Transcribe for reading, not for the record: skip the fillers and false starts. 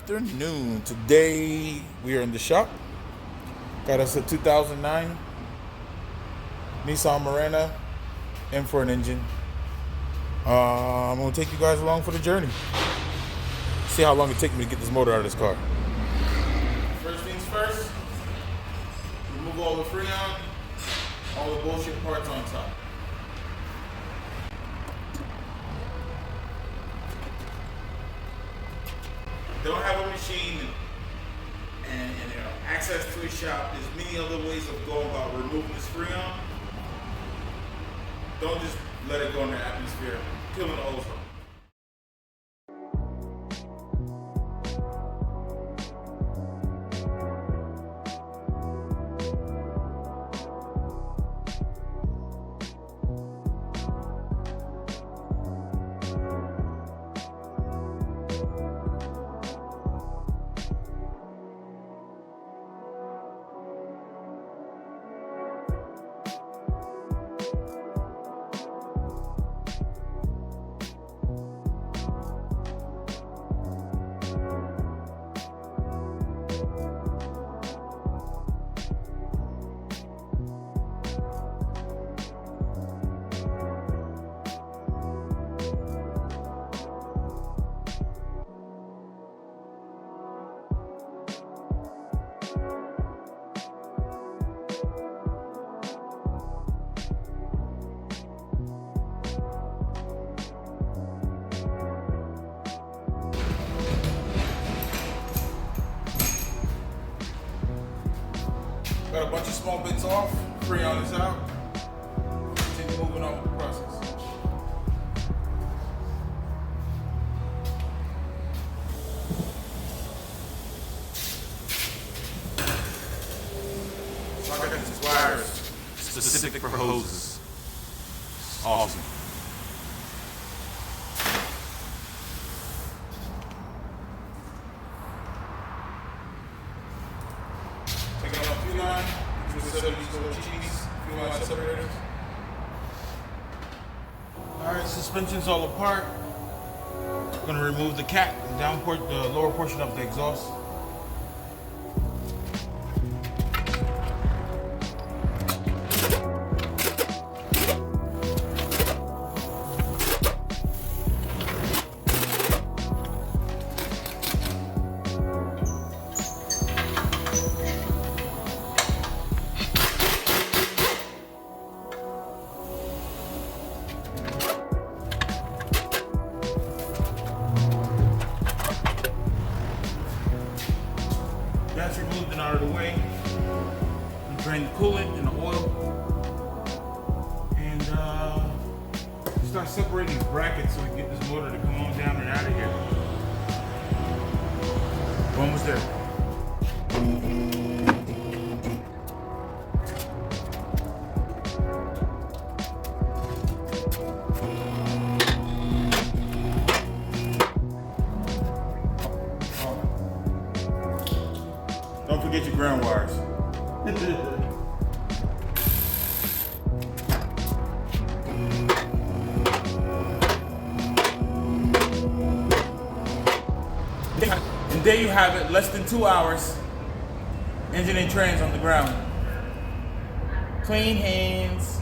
afternoon. Today we are in the shop. Got us a 2009 Nissan Murano, in for an engine. I'm gonna take you guys along for the journey. See how long it takes me to get this motor out of this car. First things first, remove all the Freon, all the bullshit parts on top. Don't have a machine and access to a shop. There's many other ways of going about removing this Freon. Don't just let it go in the atmosphere, killing the ozone. Got a bunch of small bits off, Freon is out. Continue moving on with the process. So I got these wires specific for hoses. Awesome. Taking out a few line, which was set up these little cheese, few line separators. Alright, suspension's all apart. Gonna remove the cap, the lower portion of the exhaust. That's removed and out of the way. We drain the coolant and the oil. And start separating these brackets so we can get this motor to come on down and out of here. We're almost there. Don't forget your ground wires. And there you have it, less than 2 hours. Engine and trans on the ground. Clean hands.